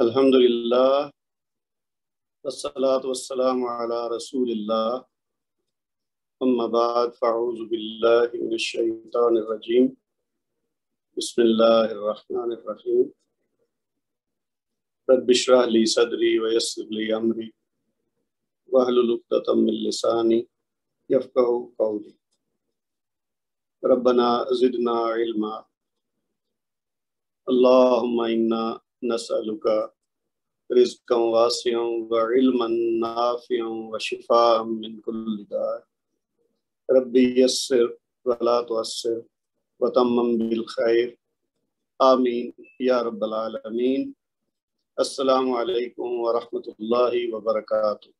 الحمدللہ والصلاة والسلام علی رسول اللہ اما بعد فاعوذ باللہ من الشیطان الرجیم بسم اللہ الرحمن الرحیم رب اشرح لی صدری ویسر لی امری واحلل عقدۃ من لسانی یفقہوا قولی ربنا زدنا علما اللہم انا نسألک رزقا واسعا وعلما نافعا وشفاء من كل داء ربی یسر ولا تعسر وتمم بالخیر آمین یا رب العالمین۔ السلام علیکم ورحمۃ اللہ وبرکاتہ۔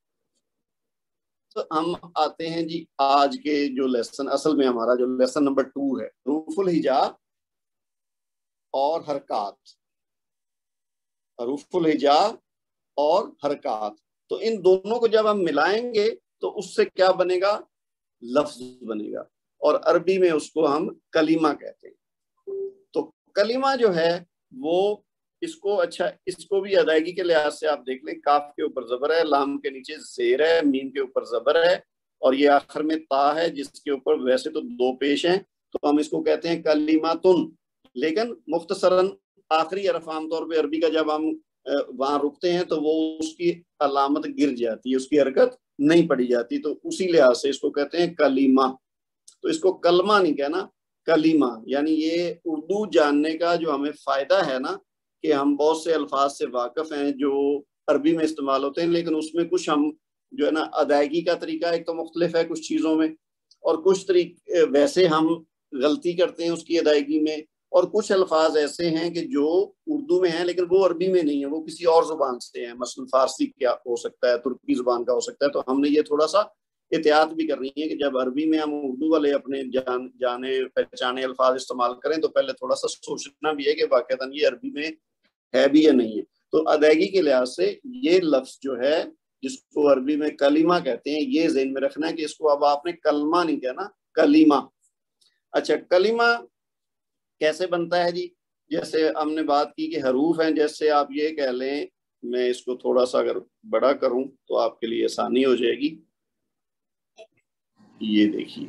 تو ہم آتے ہیں جی آج کے جو لیسن، اصل میں ہمارا جو لیسن نمبر 2 ہے، حروف الہجاء اور حرکات، حروف الہجاء اور حرکات۔ تو ان دونوں کو جب ہم ملائیں گے تو اس سے کیا بنے گا؟ لفظ بنے گا، اور عربی میں اس کو ہم کلمہ کہتے ہیں۔ تو کلمہ جو ہے وہ اس کو بھی ادائیگی کے لحاظ سے آپ دیکھ لیں، کاف کے اوپر زبر ہے، لام کے نیچے زیر ہے، میم کے اوپر زبر ہے، اور یہ آخر میں تا ہے جس کے اوپر ویسے تو 2 پیش ہیں، تو ہم اس کو کہتے ہیں کلماتن۔ لیکن مختصراً آخری حرف عام طور پہ عربی کا جب ہم وہاں رکتے ہیں تو وہ اس کی علامت گر جاتی ہے، اس کی حرکت نہیں پڑی جاتی، تو اسی لحاظ سے اس کو کہتے ہیں کلمہ۔ تو اس کو کلمہ نہیں کہنا، کلمہ۔ یعنی یہ اردو جاننے کا جو ہمیں فائدہ ہے نا، کہ ہم بہت سے الفاظ سے واقف ہیں جو عربی میں استعمال ہوتے ہیں، لیکن اس میں کچھ ہم جو ہے نا ادائیگی کا طریقہ ایک تو مختلف ہے کچھ چیزوں میں، اور کچھ طریقے ویسے ہم غلطی کرتے ہیں اس کی ادائیگی میں، اور کچھ الفاظ ایسے ہیں کہ جو اردو میں ہیں لیکن وہ عربی میں نہیں ہے، وہ کسی اور زبان سے ہیں، مثلا فارسی کیا ہو سکتا ہے، ترکی زبان کا ہو سکتا ہے۔ تو ہم نے یہ تھوڑا سا احتیاط بھی کرنی ہے کہ جب عربی میں ہم اردو والے اپنے جانے پہچانے الفاظ استعمال کریں تو پہلے تھوڑا سا سوچنا بھی ہے کہ واقعتاً یہ عربی میں ہے بھی یا نہیں ہے۔ تو ادائیگی کے لحاظ سے یہ لفظ جو ہے جس کو عربی میں کلمہ کہتے ہیں، یہ ذہن میں رکھنا ہے کہ اس کو اب آپ نے کلمہ نہیں کہنا، کلمہ۔ اچھا، کلمہ کیسے بنتا ہے جی؟ جیسے ہم نے بات کی کہ حروف ہیں، جیسے آپ یہ کہہ لیں، میں اس کو تھوڑا سا اگر بڑا کروں تو آپ کے لیے آسانی ہو جائے گی۔ یہ دیکھیے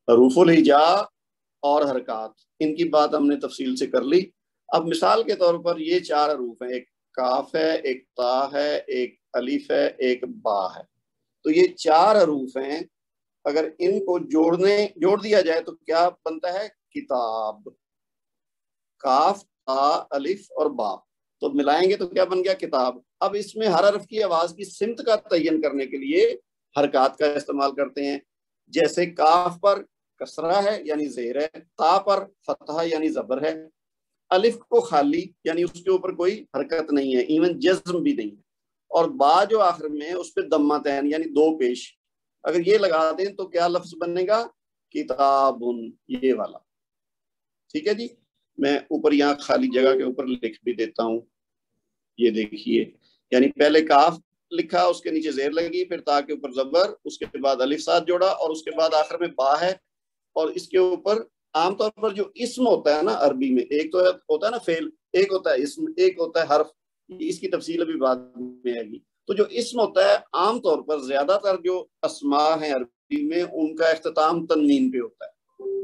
حروف الہجاء اور حرکات، ان کی بات ہم نے تفصیل سے کر لی۔ اب مثال کے طور پر یہ 4 حروف ہیں، ایک کاف ہے، ایک تا ہے، ایک الف ہے، ایک با ہے۔ تو یہ 4 حروف ہیں، اگر ان کو جوڑ دیا جائے تو کیا بنتا ہے؟ کتاب۔ کاف، تا، الف اور با، تو ملائیں گے تو کیا بن گیا؟ کتاب۔ اب اس میں ہر حرف کی آواز کی سمت کا تعین کرنے کے لیے حرکات کا استعمال کرتے ہیں۔ جیسے کاف پر کسرہ ہے یعنی زیر ہے، تا پر فتحہ یعنی زبر ہے، الف کو خالی یعنی اس کے اوپر کوئی حرکت نہیں ہے، ایون جزم بھی نہیں ہے، اور با جو آخر میں ہے اس پہ ضمتین یعنی 2 پیش، اگر یہ لگا دیں تو کیا لفظ بنے گا؟ کتابن، یہ والا۔ ٹھیک ہے جی، میں اوپر یہاں خالی جگہ کے اوپر لکھ بھی دیتا ہوں۔ یہ دیکھیے، یعنی پہلے کاف لکھا، اس کے نیچے زیر لگی، پھر تا کے اوپر زبر، اس کے بعد الف ساتھ جوڑا، اور اس کے بعد آخر میں با ہے، اور اس کے اوپر عام طور پر جو اسم ہوتا ہے نا عربی میں، ایک تو ہوتا ہے نا فعل، ایک ہوتا ہے اسم، ایک ہوتا ہے حرف، اس کی تفصیل ابھی بعد میں آئے گی۔ تو جو اسم ہوتا ہے عام طور پر زیادہ تر جو اسماء ہیں عربی میں، ان کا اختتام تنوین پہ ہوتا ہے،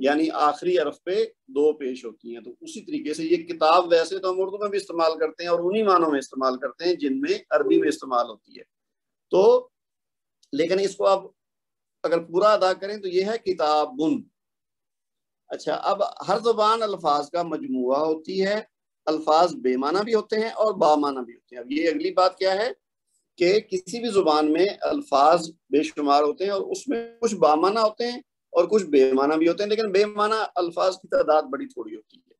یعنی آخری حرف پہ 2 پیش ہوتی ہیں۔ تو اسی طریقے سے یہ کتاب ویسے تو ہم اردو میں بھی استعمال کرتے ہیں اور انہی معنوں میں استعمال کرتے ہیں جن میں عربی میں استعمال ہوتی ہے۔ تو لیکن اس کو اب اگر پورا ادا کریں تو یہ ہے کتابن۔ اچھا، اب ہر زبان الفاظ کا مجموعہ ہوتی ہے، الفاظ بے معنی بھی ہوتے ہیں اور با معنی بھی ہوتے ہیں۔ اب یہ اگلی بات کیا ہے کہ کسی بھی زبان میں الفاظ بے شمار ہوتے ہیں، اور اس میں کچھ با معنی ہوتے ہیں اور کچھ بے معنی بھی ہوتے ہیں، لیکن بے معنی الفاظ کی تعداد بڑی تھوڑی ہوتی ہے۔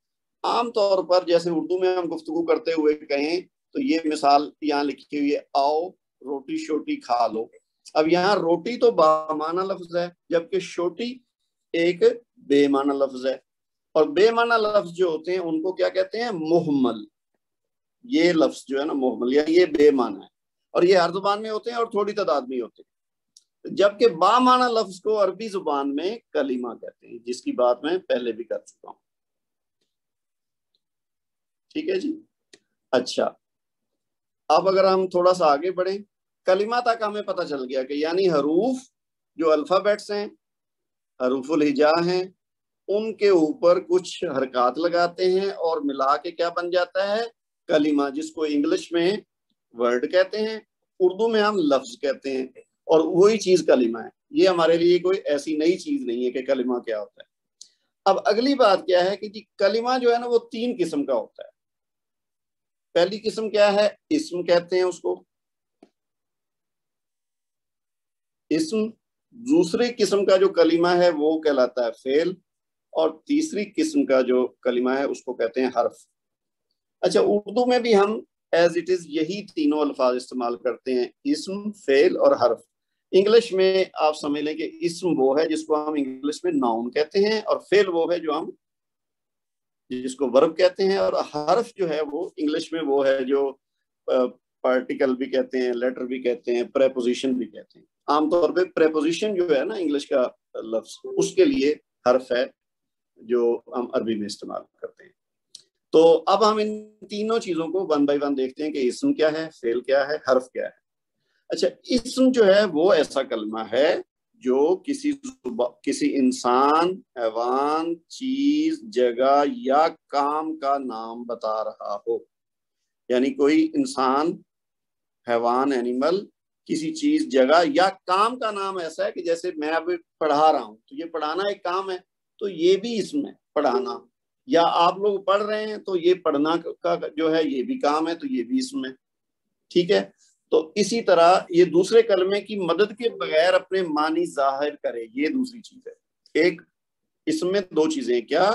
عام طور پر جیسے اردو میں ہم گفتگو کرتے ہوئے کہیں تو یہ مثال یہاں لکھی ہوئی ہے، آؤ روٹی شوٹی کھا لو۔ اب یہاں روٹی تو با معنی لفظ ہے، جبکہ شوٹی ایک بے معنی لفظ ہے، اور بے معنی لفظ جو ہوتے ہیں ان کو کیا کہتے ہیں؟ محمل۔ یہ لفظ جو ہے نا محمل، یا یہ بے معنی ہے، اور یہ ہر زبان میں ہوتے ہیں اور تھوڑی تعداد میں ہوتے ہیں، جبکہ با معنی لفظ کو عربی زبان میں کلمہ کہتے ہیں، جس کی بات میں پہلے بھی کر چکا ہوں۔ ٹھیک ہے جی، اچھا اب اگر ہم تھوڑا سا آگے بڑھیں، کلمہ تک ہمیں پتہ چل گیا کہ یعنی حروف جو الفابیٹس ہیں، حروف الہجا ہیں، ان کے اوپر کچھ حرکات لگاتے ہیں اور ملا کے کیا بن جاتا ہے کلمہ، جس کو انگلش میں ورڈ کہتے ہیں، اردو میں ہم لفظ کہتے ہیں، اور وہی چیز کلمہ ہے۔ یہ ہمارے لیے کوئی ایسی نئی چیز نہیں ہے کہ کلمہ کیا ہوتا ہے۔ اب اگلی بات کیا ہے کہ جی کلمہ جو ہے نا وہ 3 قسم کا ہوتا ہے۔ پہلی قسم کیا ہے؟ اسم کہتے ہیں اس کو، اسم۔ دوسری قسم کا جو کلمہ ہے وہ کہلاتا ہے فعل، اور تیسری قسم کا جو کلمہ ہے اس کو کہتے ہیں حرف۔ اچھا اردو میں بھی ہم ایز اٹ از یہی تینوں الفاظ استعمال کرتے ہیں، اسم، فعل اور حرف۔ انگلش میں آپ سمجھ لیں کہ اسم وہ ہے جس کو ہم انگلش میں ناؤن کہتے ہیں، اور فعل وہ ہے جو ہم جس کو ورب کہتے ہیں، اور حرف جو ہے وہ انگلش میں وہ ہے جو پارٹیکل بھی کہتے ہیں، لیٹر بھی کہتے ہیں، پریپوزیشن بھی کہتے ہیں۔ عام طور پہ پریپوزیشن جو ہے نا انگلش کا لفظ، اس کے لیے حرف ہے جو ہم عربی میں استعمال کرتے ہیں۔ تو اب ہم ان تینوں چیزوں کو ون بائی ون دیکھتے ہیں کہ اسم کیا ہے، فعل کیا ہے، حرف کیا ہے۔ اچھا اسم جو ہے وہ ایسا کلمہ ہے جو کسی انسان، حیوان، چیز، جگہ یا کام کا نام بتا رہا ہو۔ یعنی کوئی انسان، حیوان، اینیمل، کسی چیز، جگہ یا کام کا نام ایسا ہے کہ جیسے میں اب پڑھا رہا ہوں تو یہ پڑھانا ایک کام ہے، تو یہ بھی اسم ہے پڑھانا، یا آپ لوگ پڑھ رہے ہیں تو یہ پڑھنا کا جو ہے یہ بھی کام ہے، تو یہ بھی اسم ہے۔ ٹھیک ہے، تو اسی طرح یہ دوسرے کلمے کی مدد کے بغیر اپنے معنی ظاہر کرے، یہ دوسری چیز ہے۔ ایک اسم میں 2 چیزیں، کیا؟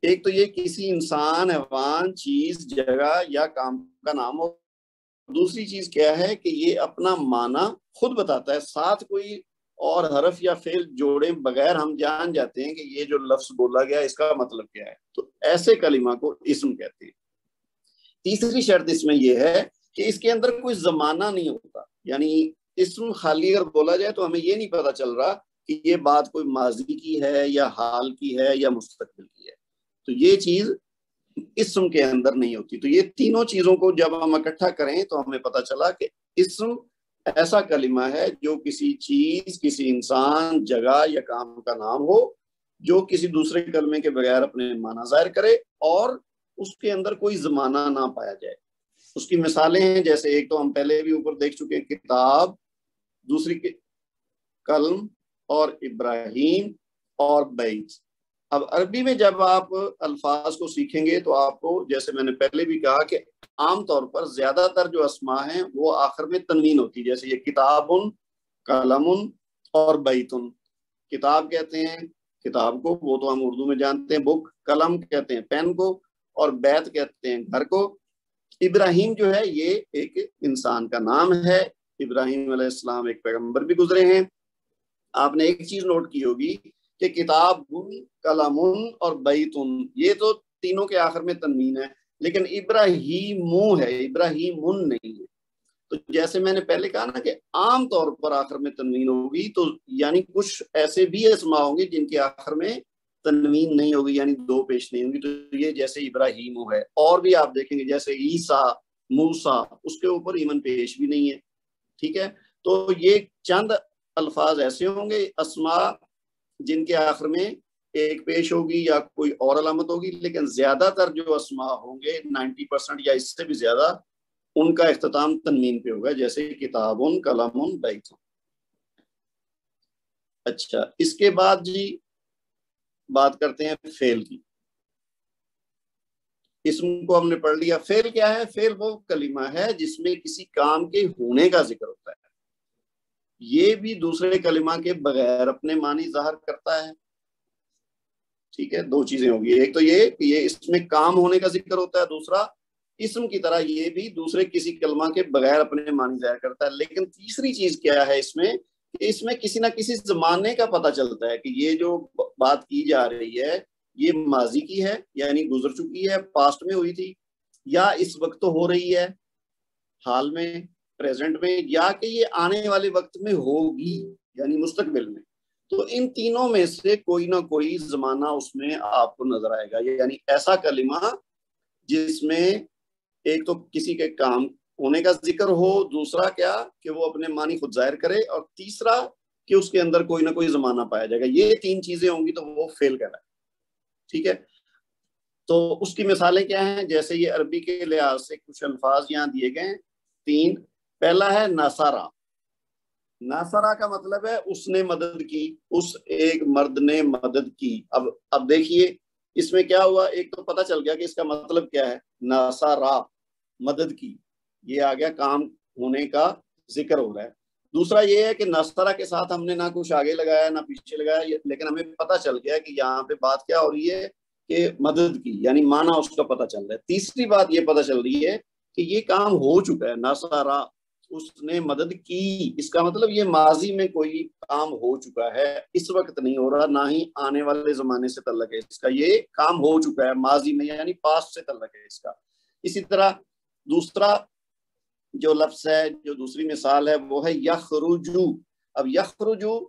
ایک تو یہ کسی انسان، حیوان، چیز، جگہ یا کام کا نام ہو، دوسری چیز کیا ہے کہ یہ اپنا معنی خود بتاتا ہے، ساتھ کوئی اور حرف یا فعل جوڑے بغیر ہم جان جاتے ہیں کہ یہ جو لفظ بولا گیا اس کا مطلب کیا ہے، تو ایسے کلمہ کو اسم کہتے ہیں۔ تیسری شرط اس میں یہ ہے کہ اس کے اندر کوئی زمانہ نہیں ہوتا، یعنی اسم خالی اگر بولا جائے تو ہمیں یہ نہیں پتا چل رہا کہ یہ بات کوئی ماضی کی ہے یا حال کی ہے یا مستقبل کی ہے، تو یہ چیز اسم کے اندر نہیں ہوتی۔ تو یہ تینوں چیزوں کو جب ہم اکٹھا کریں تو ہمیں پتا چلا کہ اسم ایسا کلمہ ہے جو کسی چیز، کسی انسان، جگہ یا کام کا نام ہو جو کسی دوسرے کلمے کے بغیر اپنے معنی ظاہر کرے اور اس کے اندر کوئی زمانہ نہ پایا جائے۔ اس کی مثالیں ہیں، جیسے ایک تو ہم پہلے بھی اوپر دیکھ چکے ہیں کتاب، دوسری قلم اور ابراہیم اور بیت۔ اب عربی میں جب آپ الفاظ کو سیکھیں گے تو آپ کو، جیسے میں نے پہلے بھی کہا کہ عام طور پر زیادہ تر جو اسماء ہیں وہ آخر میں تنوین ہوتی ہے، جیسے یہ کتاب، قلم اور بیتن۔ کتاب کہتے ہیں کتاب کو، وہ تو ہم اردو میں جانتے ہیں بک، قلم کہتے ہیں پین کو، اور بیت کہتے ہیں گھر کو۔ ابراہیم جو ہے یہ ایک انسان کا نام ہے، ابراہیم علیہ السلام ایک پیغمبر بھی گزرے ہیں۔ آپ نے ایک چیز نوٹ کی ہوگی کہ کتاب، قلم اور بیتن، یہ تو تینوں کے آخر میں تنوین ہے، لیکن ابراہیم ہے، ابراہیم نہیں ہے۔ تو جیسے میں نے پہلے کہا نا کہ عام طور پر آخر میں تنوین ہوگی، تو یعنی کچھ ایسے بھی اسماء ہوں گے جن کے آخر میں تنوین نہیں ہوگی، یعنی 2 پیش نہیں ہوں گی، تو یہ جیسے ابراہیم ہے۔ اور بھی آپ دیکھیں گے جیسے عیسیٰ، موسیٰ، اس کے اوپر ایمن پیش بھی نہیں ہے۔ ٹھیک ہے، تو یہ چند الفاظ ایسے ہوں گے اسماء جن کے آخر میں ایک پیش ہوگی یا کوئی اور علامت ہوگی، لیکن زیادہ تر جو اسماء ہوں گے 90% یا اس سے بھی زیادہ، ان کا اختتام تنوین پہ ہوگا، جیسے کتاب، قلم، بیت۔ اچھا اس کے بعد جی بات کرتے ہیں فعل کی۔ اسم کو ہم نے پڑھ لیا، فعل کیا ہے؟ فعل وہ کلمہ ہے جس میں کسی کام کے ہونے کا ذکر ہوتا ہے، یہ بھی دوسرے کلمہ کے بغیر اپنے معنی ظاہر کرتا ہے۔ ٹھیک ہے، 2 چیزیں ہوگی، ایک تو یہ کہ یہ اس میں کام ہونے کا ذکر ہوتا ہے، دوسرا اسم کی طرح یہ بھی دوسرے کسی کلمہ کے بغیر اپنے معنی ظاہر کرتا ہے۔ لیکن تیسری چیز کیا ہے اس میں کہ اس میں کسی نہ کسی زمانے کا پتہ چلتا ہے کہ یہ جو بات کی جا رہی ہے یہ ماضی کی ہے، یعنی گزر چکی ہے، پاسٹ میں ہوئی تھی، یا اس وقت تو ہو رہی ہے، حال میں، پریزنٹ میں، یا کہ یہ آنے والے وقت میں ہوگی، یعنی مستقبل میں۔ تو ان تینوں میں سے کوئی نہ کوئی زمانہ اس میں آپ کو نظر آئے گا، یعنی ایسا کلمہ جس میں ایک تو کسی کے کام ہونے کا ذکر ہو، دوسرا کیا کہ وہ اپنے معنی خود ظاہر کرے، اور تیسرا کہ اس کے اندر کوئی نہ کوئی زمانہ پایا جائے گا. یہ تین چیزیں ہوں گی تو وہ فعل کہلائے. ٹھیک ہے، تو اس کی مثالیں کیا ہیں؟ جیسے یہ عربی کے لحاظ سے کچھ الفاظ یہاں دیے گئے ہیں تین. پہلا ہے ناصرہ. ناصرہ کا مطلب ہے اس نے مدد کی، اس ایک مرد نے مدد کی. اب دیکھیے اس میں کیا ہوا، ایک تو پتہ چل گیا کہ اس کا مطلب کیا ہے، ناصرہ مدد کی، یہ آ گیا کام ہونے کا ذکر ہو رہا ہے. دوسرا یہ ہے کہ ناصرہ کے ساتھ ہم نے نہ کچھ آگے لگایا نہ پیچھے لگایا، لیکن ہمیں پتہ چل گیا کہ یہاں پہ بات کیا ہو رہی ہے کہ مدد کی، یعنی معنی اس کا پتہ چل رہا ہے. تیسری بات یہ پتہ چل رہی ہے کہ یہ کام ہو چکا ہے، ناصرہ اس نے مدد کی، اس کا مطلب یہ ماضی میں کوئی کام ہو چکا ہے، اس وقت نہیں ہو رہا، نہ ہی آنے والے زمانے سے تعلق ہے اس کا، یہ کام ہو چکا ہے ماضی میں، یعنی پاسٹ سے تعلق ہے اس کا. اسی طرح دوسرا جو لفظ ہے، جو دوسری مثال ہے وہ ہے یخرجو. اب یخرجو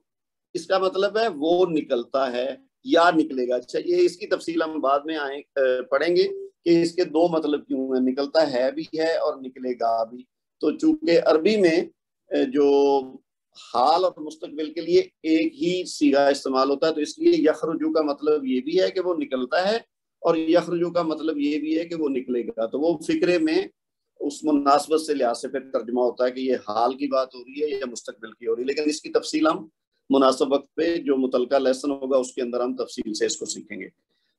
اس کا مطلب ہے وہ نکلتا ہے یا نکلے گا. اچھا، یہ اس کی تفصیل ہم بعد میں پڑھیں گے کہ اس کے دو مطلب کیوں ہیں، نکلتا ہے بھی ہے اور نکلے گا بھی. تو چونکہ عربی میں جو حال اور مستقبل کے لیے ایک ہی صیغہ استعمال ہوتا ہے، تو اس لیے یخرجو کا مطلب یہ بھی ہے کہ وہ نکلتا ہے، اور یخرجو کا مطلب یہ بھی ہے کہ وہ نکلے گا. تو وہ فکرے میں اس مناسبت سے لحاظ سے پھر ترجمہ ہوتا ہے کہ یہ حال کی بات ہو رہی ہے یا مستقبل کی ہو رہی ہے. لیکن اس کی تفصیل ہم مناسب وقت پہ جو متعلقہ لیسن ہوگا اس کے اندر ہم تفصیل سے اس کو سیکھیں گے.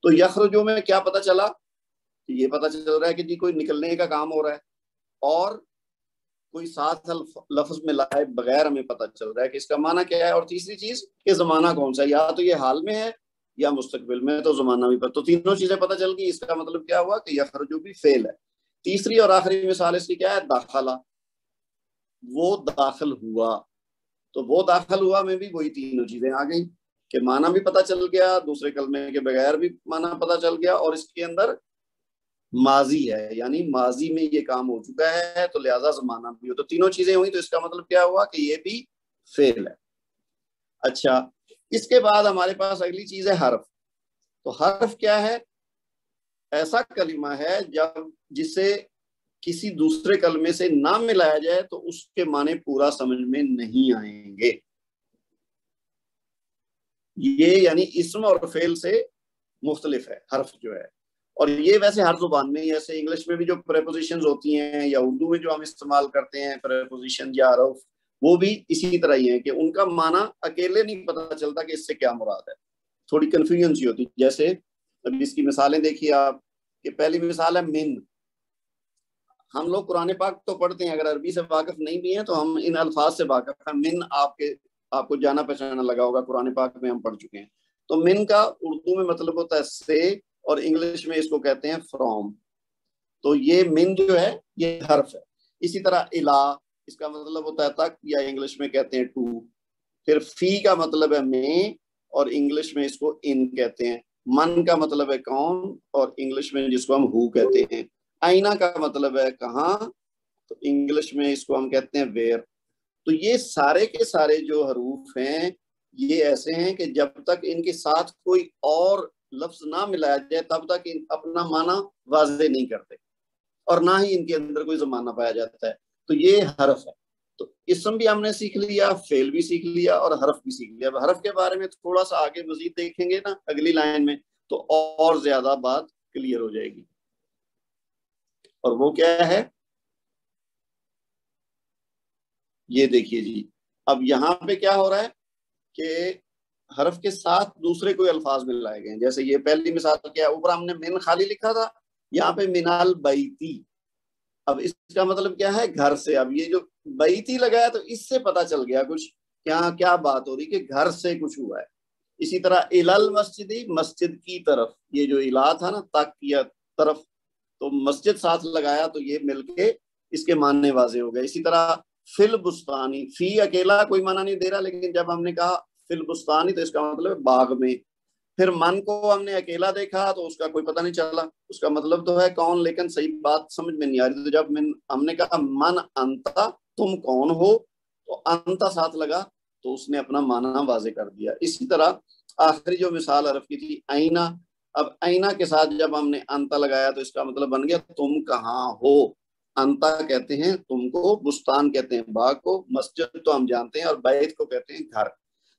تو یخرجو میں کیا پتہ چلا، یہ پتہ چل رہا ہے کہ جی کوئی نکلنے کا کام ہو رہا ہے، اور کوئی ساتھ لفظ میں لائے بغیر ہمیں پتہ چل رہا ہے کہ اس کا معنی کیا ہے. اور تیسری چیز کہ زمانہ کون سا ہے، یا تو یہ حال میں ہے یا مستقبل میں، تو زمانہ بھی پتہ. تو تینوں چیزیں پتہ چل گئی. اس کا مطلب کیا ہوا کہ یخرجو بھی فعل ہے. تیسری اور آخری مثال اس کی کیا ہے، داخلہ. وہ داخل ہوا. تو وہ داخل ہوا میں بھی وہی تینوں چیزیں آ گئی کہ معنی بھی پتہ چل گیا، دوسرے کلمے کے بغیر بھی معنی پتہ چل گیا، اور اس کے اندر ماضی ہے، یعنی ماضی میں یہ کام ہو چکا ہے، تو لہذا زمانہ بھی ہو. تو تینوں چیزیں ہوئی، تو اس کا مطلب کیا ہوا کہ یہ بھی فعل ہے. اچھا، اس کے بعد ہمارے پاس اگلی چیز ہے حرف. تو حرف کیا ہے؟ ایسا کلمہ ہے جسے کسی دوسرے کلمے سے نہ ملایا جائے تو اس کے معنی پورا سمجھ میں نہیں آئیں گے. یہ یعنی اسم اور فعل سے مختلف ہے حرف جو ہے. اور یہ ویسے ہر زبان میں، ایسے انگلش میں بھی جو پریپوزیشنز ہوتی ہیں یا اردو میں جو ہم استعمال کرتے ہیں پریپوزیشن یا حرف، وہ بھی اسی طرح ہی ہیں کہ ان کا معنی اکیلے نہیں پتہ چلتا کہ اس سے کیا مراد ہے، تھوڑی کنفیوژن سی ہوتی. جیسے اب اس کی مثالیں دیکھیے آپ، کہ پہلی مثال ہے من. ہم لوگ قرآن پاک تو پڑھتے ہیں، اگر عربی سے واقف نہیں بھی ہیں تو ہم ان الفاظ سے واقف ہیں. من آپ کو جانا پہچانا لگا ہوگا، قرآن پاک میں ہم پڑھ چکے ہیں. تو من کا اردو میں مطلب ہوتا ہے سے، اور انگلش میں اس کو کہتے ہیں فرام. تو یہ من جو ہے یہ حرف ہے. اسی طرح الا، اس کا مطلب ہوتا ہے تک، یا انگلش میں کہتے ہیں ٹو. پھر فی کا مطلب ہے میں، اور انگلش میں اس کو ان کہتے ہیں. من کا مطلب ہے کون، اور انگلش میں جس کو ہم ہو کہتے ہیں. آئینہ کا مطلب ہے کہاں، تو انگلش میں اس کو ہم کہتے ہیں ویئر. تو یہ سارے کے سارے جو حروف ہیں یہ ایسے ہیں کہ جب تک ان کے ساتھ کوئی اور لفظ نہ ملایا جائے تب تک اپنا معنی واضح نہیں کرتے، اور نہ ہی ان کے اندر کوئی زمانہ پایا جاتا ہے. تو یہ حرف ہے. تو اسم بھی ہم نے سیکھ لیا، فعل بھی سیکھ لیا، اور حرف بھی سیکھ لیا. اب حرف کے بارے میں تھوڑا سا آگے مزید دیکھیں گے نا اگلی لائن میں، تو اور زیادہ بات کلیئر ہو جائے گی. اور وہ کیا ہے، یہ دیکھیے جی. اب یہاں پہ کیا ہو رہا ہے کہ حرف کے ساتھ دوسرے کوئی الفاظ میں لائے گئے ہیں. جیسے یہ پہلی مثال کیا، اوپر ہم نے من خالی لکھا تھا، یہاں پہ منال بیتی. اب اس کا مطلب کیا ہے، گھر سے. اب یہ جو بیتی لگایا تو اس سے پتا چل گیا کچھ کیا بات ہو رہی کہ گھر سے کچھ ہوا ہے. اسی طرح الال مسجدی، مسجد کی طرف. یہ جو الا تھا نا، تک یا طرف، تو مسجد ساتھ لگایا تو یہ مل کے اس کے معنی واضح ہو گئے. اسی طرح فل بستانی، فی اکیلا کوئی معنی نہیں دے رہا، لیکن جب ہم نے کہا فل بستانی تو اس کا مطلب باغ میں. پھر من کو ہم نے اکیلا دیکھا تو اس کا کوئی پتہ نہیں چلا، اس کا مطلب تو ہے کون، لیکن صحیح بات سمجھ میں نہیں آ رہی. تو جب ہم نے کہا من انتا، تم کون ہو، تو انتا ساتھ لگا تو اس نے اپنا معنی واضح کر دیا. اسی طرح آخری جو مثال حرف کی تھی آئینہ، اب آئینہ کے ساتھ جب ہم نے انتا لگایا تو اس کا مطلب بن گیا تم کہاں ہو. انتا کہتے ہیں تم کو، بستان کہتے ہیں باغ کو، مسجد تو ہم جانتے ہیں، اور بیت کو کہتے ہیں گھر.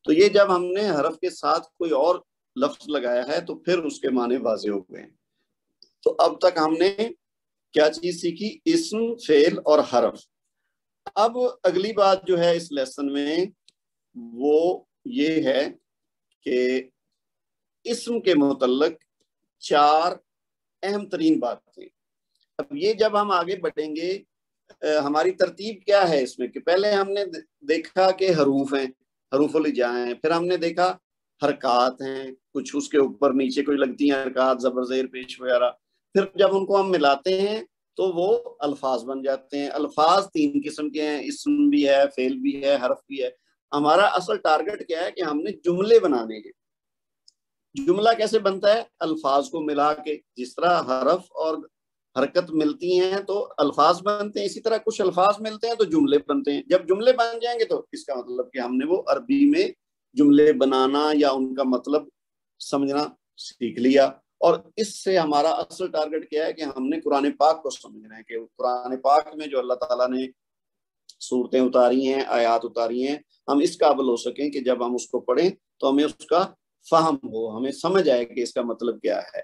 تو یہ جب ہم نے حرف کے ساتھ کوئی اور لفظ لگایا ہے تو پھر اس کے معنی واضح ہو گئے. تو اب تک ہم نے کیا چیز سیکھی؟ اسم، فعل اور حرف. اب اگلی بات جو ہے اس لیسن میں وہ یہ ہے کہ اسم کے متعلق 4 اہم ترین باتیں. اب یہ جب ہم آگے بڑھیں گے ہماری ترتیب کیا ہے اس میں کہ پہلے ہم نے دیکھا کہ حروف ہیں، حروف الہجاء ہیں، پھر ہم نے دیکھا حرکات ہیں، کچھ اس کے اوپر نیچے کوئی لگتی ہیں حرکات، زبر زیر پیش وغیرہ. پھر جب ان کو ہم ملاتے ہیں تو وہ الفاظ بن جاتے ہیں. الفاظ 3 قسم کے ہیں، اسم بھی ہے، فعل بھی ہے، حرف بھی ہے. ہمارا اصل ٹارگٹ کیا ہے کہ ہم نے جملے بنانے ہیں. جملہ کیسے بنتا ہے؟ الفاظ کو ملا کے. جس طرح حرف اور حرکت ملتی ہیں تو الفاظ بنتے ہیں، اسی طرح کچھ الفاظ ملتے ہیں تو جملے بنتے ہیں. جب جملے بن جائیں گے تو اس کا مطلب کہ ہم نے وہ عربی میں جملے بنانا یا ان کا مطلب سمجھنا سیکھ لیا. اور اس سے ہمارا اصل ٹارگٹ کیا ہے کہ ہم نے قرآن پاک کو سمجھنا ہے کہ قرآن پاک میں جو اللہ تعالیٰ نے صورتیں اتاری ہیں، آیات اتاری ہیں، ہم اس قابل ہو سکیں کہ جب ہم اس کو پڑھیں تو ہمیں اس کا فہم ہو، ہمیں سمجھ آئے کہ اس کا مطلب کیا ہے.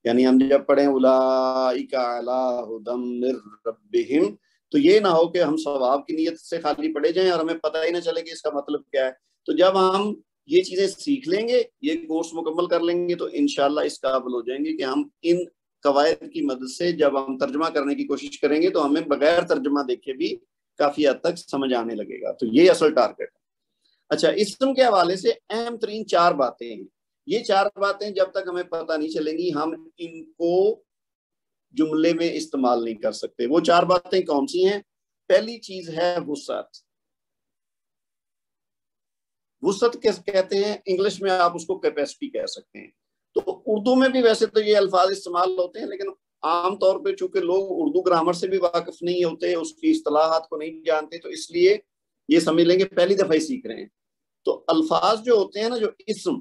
یعنی ہم جب پڑھیں اولئک علی ھدی من ربہم تو یہ نہ ہو کہ ہم ثواب کی نیت سے خالی پڑھے جائیں اور ہمیں پتہ ہی نہ چلے کہ اس کا مطلب کیا ہے. تو جب ہم یہ چیزیں سیکھ لیں گے، یہ کورس مکمل کر لیں گے تو انشاءاللہ اس قابل ہو جائیں گے کہ ہم ان قواعد کی مدد سے جب ہم ترجمہ کرنے کی کوشش کریں گے تو ہمیں بغیر ترجمہ دیکھے بھی کافی حد تک سمجھ آنے لگے گا. تو یہ اصل ٹارگٹ ہے. اچھا، اسم کے حوالے سے اہم ترین 4 باتیں ہیں. یہ 4 باتیں جب تک ہمیں پتہ نہیں چلیں گی ہم ان کو جملے میں استعمال نہیں کر سکتے. وہ 4 باتیں کون سی ہیں؟ پہلی چیز ہے وسعت. وسعت کہتے ہیں، انگلش میں آپ اس کو کیپیسٹی کہہ سکتے ہیں. تو اردو میں بھی ویسے تو یہ الفاظ استعمال ہوتے ہیں، لیکن عام طور پہ چونکہ لوگ اردو گرامر سے بھی واقف نہیں ہوتے، اس کی اصطلاحات کو نہیں جانتے، تو اس لیے یہ سمجھ لیں گے پہلی دفعہ ہی سیکھ رہے ہیں. تو الفاظ جو ہوتے ہیں نا، جو اسم،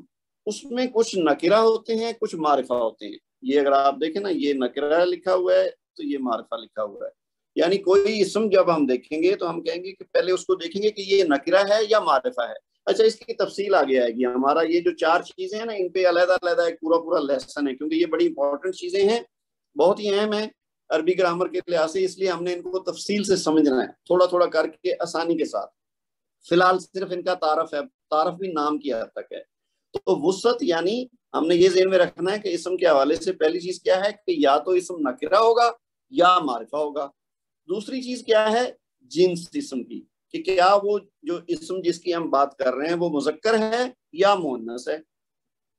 اس میں کچھ نکرہ ہوتے ہیں، کچھ معرفہ ہوتے ہیں. یہ اگر آپ دیکھیں نا، یہ نکرہ لکھا ہوا ہے تو یہ معرفہ لکھا ہوا ہے. یعنی کوئی اسم جب ہم دیکھیں گے تو ہم کہیں گے کہ پہلے اس کو دیکھیں گے کہ یہ نکرہ ہے یا معرفہ ہے. اچھا، اس کی تفصیل آگے آئے گی. ہمارا یہ جو 4 چیزیں ہیں نا، ان پہ علیحدہ علیحدہ ایک پورا لیسن ہے، کیونکہ یہ بڑی امپورٹنٹ چیزیں ہیں، بہت ہی اہم ہیں عربی گرامر کے لحاظ سے. اس لیے ہم نے ان کو تفصیل سے سمجھنا ہے، تھوڑا تھوڑا کر کے آسانی کے ساتھ. فی الحال صرف ان کا تعارف ہے، تعارف بھی نام کی حد تک ہے. تو وسعت یعنی ہم نے یہ ذہن میں رکھنا ہے کہ اسم کے حوالے سے پہلی چیز کیا ہے کہ یا تو اسم نکرہ ہوگا یا معرفہ ہوگا. دوسری چیز کیا ہے؟ جنس اسم کی، کہ کیا وہ جو اسم جس کی ہم بات کر رہے ہیں وہ مذکر ہے یا مؤنث ہے.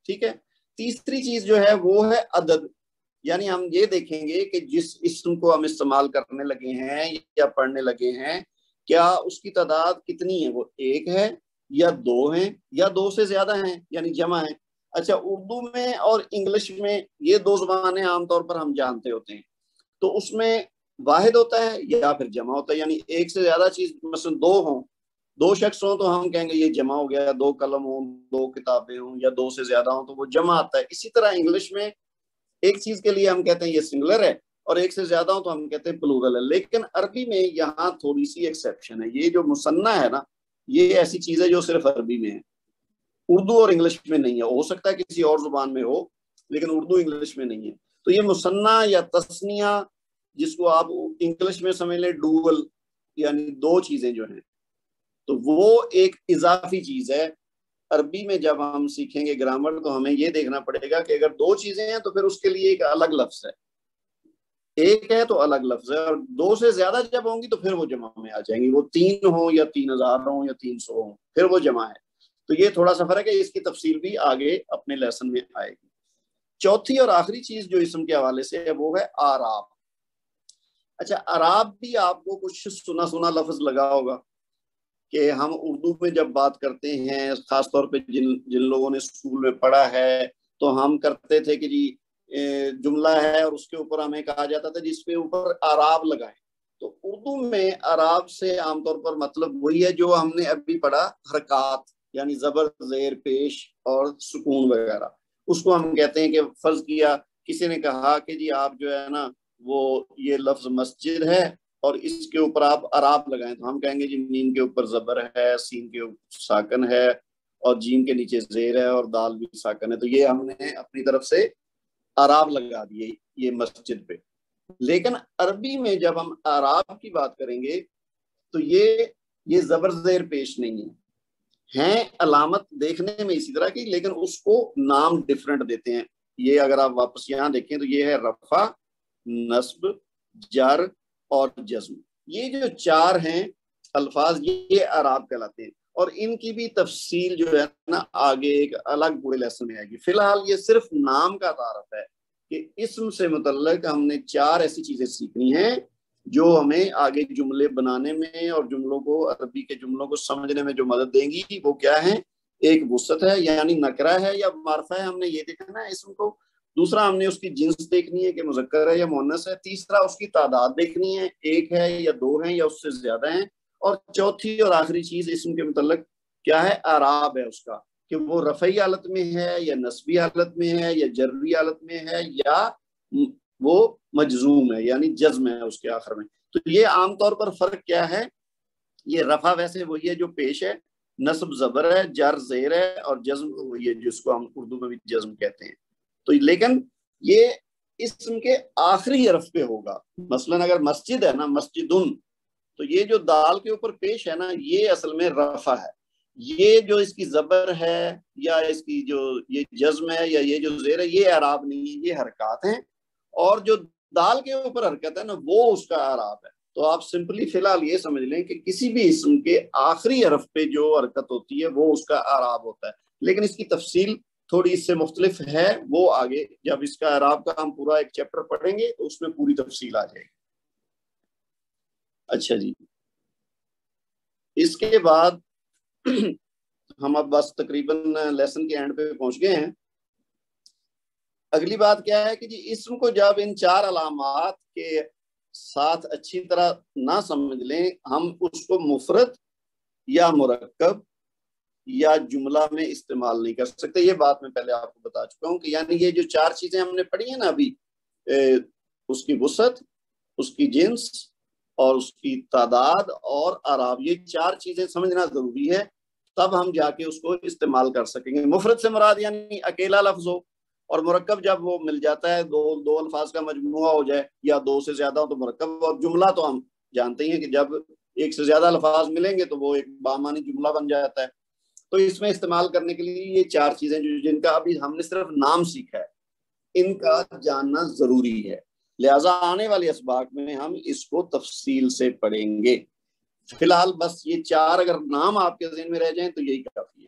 ٹھیک ہے. تیسری چیز جو ہے وہ ہے عدد. یعنی ہم یہ دیکھیں گے کہ جس اسم کو ہم استعمال کرنے لگے ہیں یا پڑھنے لگے ہیں، کیا اس کی تعداد کتنی ہے؟ وہ 1 ہے یا 2 ہیں یا 2 سے زیادہ ہیں، یعنی جمع ہے. اچھا، اردو میں اور انگلش میں یہ 2 زبانیں عام طور پر ہم جانتے ہوتے ہیں، تو اس میں واحد ہوتا ہے یا پھر جمع ہوتا ہے. یعنی 1 سے زیادہ چیز، مثلا 2 ہوں، 2 شخص ہوں تو ہم کہیں گے یہ جمع ہو گیا. 2 قلم ہوں، 2 کتابیں ہوں، یا 2 سے زیادہ ہوں تو وہ جمع آتا ہے. اسی طرح انگلش میں ایک چیز کے لیے ہم کہتے ہیں یہ سنگولر ہے، اور 1 سے زیادہ ہوں تو ہم کہتے ہیں پلورل ہے. لیکن عربی میں یہاں تھوڑی سی ایکسیپشن ہے. یہ جو مثنیٰ ہے نا، یہ ایسی چیز ہے جو صرف عربی میں ہے، اردو اور انگلش میں نہیں ہے. ہو سکتا ہے کسی اور زبان میں ہو، لیکن اردو انگلش میں نہیں ہے. تو یہ مثنیٰ یا تثنیہ، جس کو آپ انگلش میں سمجھ لیں ڈوول، یعنی 2 چیزیں جو ہیں، تو وہ ایک اضافی چیز ہے. عربی میں جب ہم سیکھیں گے گرامر تو ہمیں یہ دیکھنا پڑے گا کہ اگر 2 چیزیں ہیں تو پھر اس کے لیے ایک الگ لفظ ہے. 1 ہے تو الگ لفظ ہے، اور 2 سے زیادہ جب ہوں گی تو پھر وہ جمع میں آ جائیں گی. وہ 3 ہوں یا 3000 ہوں یا 300 ہوں، پھر وہ جمع ہے. تو یہ تھوڑا سا فرق ہے، اس کی تفصیل بھی آگے اپنے لیسن میں آئے گی. چوتھی اور آخری چیز جو اسم کے حوالے سے ہے وہ ہے اعراب. اچھا، اعراب بھی آپ کو کچھ سنا لفظ لگا ہوگا کہ ہم اردو میں جب بات کرتے ہیں، خاص طور پہ جن لوگوں نے اسکول میں پڑھا ہے، تو ہم کرتے تھے کہ جی جملہ ہے اور اس کے اوپر ہمیں کہا جاتا تھا جس پہ اوپر اعراب لگائیں. تو اردو میں اعراب سے عام طور پر مطلب وہی ہے جو ہم نے ابھی پڑھا، حرکات، یعنی زبر، زیر، پیش اور سکون وغیرہ. اس کو ہم کہتے ہیں کہ فرض کیا کسی نے کہا کہ جی آپ جو ہے نا وہ یہ لفظ مسجد ہے اور اس کے اوپر آپ اعراب لگائیں، تو ہم کہیں گے جی میم کے اوپر زبر ہے، سین کے اوپر ساکن ہے اور جیم کے نیچے زیر ہے اور دال بھی ساکن ہے، تو یہ ہم نے اپنی طرف سے اعراب لگا دیے یہ مسجد پہ۔ لیکن عربی میں جب ہم اعراب کی بات کریں گے تو یہ زبر زیر پیش نہیں ہے، ہیں علامت دیکھنے میں اسی طرح کی، لیکن اس کو نام ڈفرنٹ دیتے ہیں۔ یہ اگر آپ واپس یہاں دیکھیں تو یہ ہے رفع، نصب، جر اور جزم، یہ جو چار ہیں الفاظ یہ اعراب کہلاتے ہیں، اور ان کی بھی تفصیل جو ہے نا آگے ایک الگ پورے لیسن میں آئے گی۔ فی الحال یہ صرف نام کا تعارف ہے کہ اسم سے متعلق ہم نے چار ایسی چیزیں سیکھنی ہیں جو ہمیں آگے جملے بنانے میں اور جملوں کو عربی کے جملوں کو سمجھنے میں جو مدد دیں گی۔ وہ کیا ہے؟ ایک وسعت ہے یعنی نکرہ ہے یا معرفہ ہے، ہم نے یہ دیکھنا ہے اسم کو۔ دوسرا ہم نے اس کی جنس دیکھنی ہے کہ مذکر ہے یا مؤنث ہے۔ تیسرا اس کی تعداد دیکھنی ہے، ایک ہے یا دو ہیں یا اس سے زیادہ ہیں۔ اور چوتھی اور آخری چیز اسم کے متعلق کیا ہے؟ اعراب ہے اس کا، کہ وہ رفعی حالت میں ہے یا نصبی حالت میں ہے یا جری حالت میں ہے یا وہ مجزوم ہے یعنی جزم ہے اس کے آخر میں۔ تو یہ عام طور پر فرق کیا ہے؟ یہ رفع ویسے وہی ہے جو پیش ہے، نصب زبر ہے، جر زیر ہے، اور جزم وہی ہے جس کو ہم اردو میں بھی جزم کہتے ہیں۔ تو لیکن یہ اسم کے آخری حرف پہ ہوگا۔ مثلا اگر مسجد ہے نا، مسجدن، تو یہ جو دال کے اوپر پیش ہے نا یہ اصل میں رفع ہے۔ یہ جو اس کی زبر ہے یا اس کی جو یہ جزم ہے یا یہ جو زیر ہے یہ اعراب نہیں ہے، یہ حرکات ہیں، اور جو دال کے اوپر حرکت ہے نا وہ اس کا اعراب ہے۔ تو آپ سمپلی فی الحال یہ سمجھ لیں کہ کسی بھی اسم کے آخری حرف پہ جو حرکت ہوتی ہے وہ اس کا اعراب ہوتا ہے، لیکن اس کی تفصیل تھوڑی اس سے مختلف ہے، وہ آگے جب اس کا اعراب کا ہم پورا ایک چیپٹر پڑھیں گے تو اس میں پوری تفصیل آ جائے گی۔ اچھا جی، اس کے بعد ہم اب بس تقریباً لیسن کے اینڈ پہ پہنچ گئے ہیں۔ اگلی بات کیا ہے کہ جی اسم کو جب ان چار علامات کے ساتھ اچھی طرح نہ سمجھ لیں، ہم اس کو مفرد یا مرکب یا جملہ میں استعمال نہیں کر سکتے۔ یہ بات میں پہلے آپ کو بتا چکا ہوں کہ یعنی یہ جو چار چیزیں ہم نے پڑھی ہیں نا ابھی، اس کی وسعت، اس کی جنس اور اس کی تعداد اور اعراب، یہ چار چیزیں سمجھنا ضروری ہے، تب ہم جا کے اس کو استعمال کر سکیں گے۔ مفرد سے مراد یعنی اکیلا لفظ ہو، اور مرکب جب وہ مل جاتا ہے دو الفاظ کا مجموعہ ہو جائے یا دو سے زیادہ ہو تو مرکب، اور جملہ تو ہم جانتے ہی ہیں کہ جب ایک سے زیادہ الفاظ ملیں گے تو وہ ایک بامعنی جملہ بن جاتا ہے۔ تو اس میں استعمال کرنے کے لیے یہ چار چیزیں جن کا ابھی ہم نے صرف نام سیکھا ہے، ان کا جاننا ضروری ہے، لہٰذا آنے والے اسباق میں ہم اس کو تفصیل سے پڑھیں گے۔ فی الحال بس یہ چار اگر نام آپ کے ذہن میں رہ جائیں تو یہی کافی ہے۔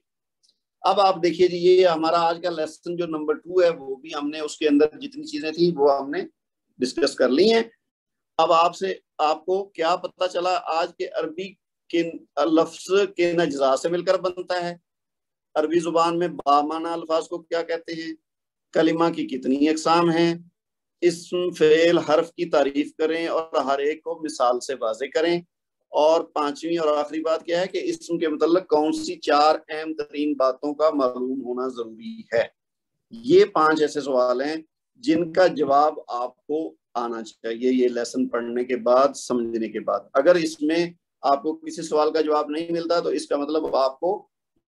اب آپ دیکھیے جی یہ ہمارا آج کا لیسن جو نمبر 2 ہے، وہ بھی ہم نے اس کے اندر جتنی چیزیں تھیں وہ ہم نے ڈسکس کر لی ہیں۔ اب آپ کو کیا پتہ چلا آج کے عربی کے لفظ کن اجزاء سے مل کر بنتا ہے، عربی زبان میں بامعنی الفاظ کو کیا کہتے ہیں، کلمہ کی کتنی اقسام ہیں، اسم، فعل، حرف کی تعریف کریں اور ہر ایک کو مثال سے واضح کریں، اور پانچویں اور آخری بات کیا ہے کہ اسم کے متعلق کون سی چار اہم ترین باتوں کا معلوم ہونا ضروری ہے۔ یہ 5 ایسے سوال ہیں جن کا جواب آپ کو آنا چاہیے یہ لیسن پڑھنے کے بعد، سمجھنے کے بعد۔ اگر اس میں آپ کو کسی سوال کا جواب نہیں ملتا تو اس کا مطلب آپ کو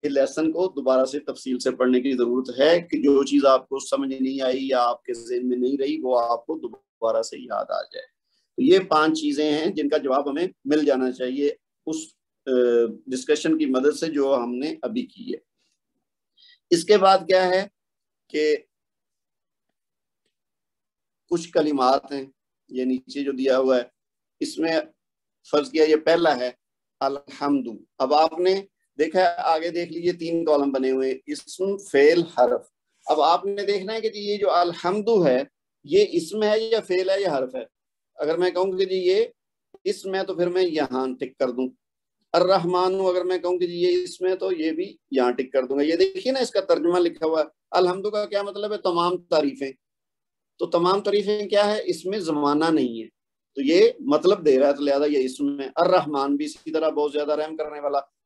یہ لیسن کو دوبارہ سے تفصیل سے پڑھنے کی ضرورت ہے، کہ جو چیز آپ کو سمجھ نہیں آئی یا آپ کے ذہن میں نہیں رہی وہ آپ کو دوبارہ سے یاد آ جائے۔ تو یہ 5 چیزیں ہیں جن کا جواب ہمیں مل جانا چاہیے اس ڈسکشن کی مدد سے جو ہم نے ابھی کی ہے۔ اس کے بعد کیا ہے کہ کچھ کلمات ہیں، یہ نیچے جو دیا ہوا ہے اس میں فرض کیا یہ پہلا ہے الحمد۔ اب آپ نے دیکھا ہے آگے دیکھ لیجیے 3 کالم بنے ہوئے، اسم، فعل، حرف۔ اب آپ نے دیکھنا ہے کہ یہ جو الحمد ہے یہ اسم ہے یا فعل ہے یا حرف ہے۔ اگر میں کہوں کہ جی یہ اسم ہے تو پھر میں یہاں ٹک کر دوں۔ الرحمن اگر میں کہوں کہ جی یہ اسم ہے تو یہ بھی یہاں ٹک کر دوں گا۔ یہ دیکھیے نا اس کا ترجمہ لکھا ہوا ہے، الحمد کا کیا مطلب ہے؟ تمام تعریفیں۔ تو تمام تعریفیں کیا ہے؟ اس میں زمانہ نہیں ہے تو یہ مطلب دے رہا ہے، تو لہذا یہ اسم ہے۔ الرحمن بھی اسی طرح بہت زیادہ رحم کرنے والا۔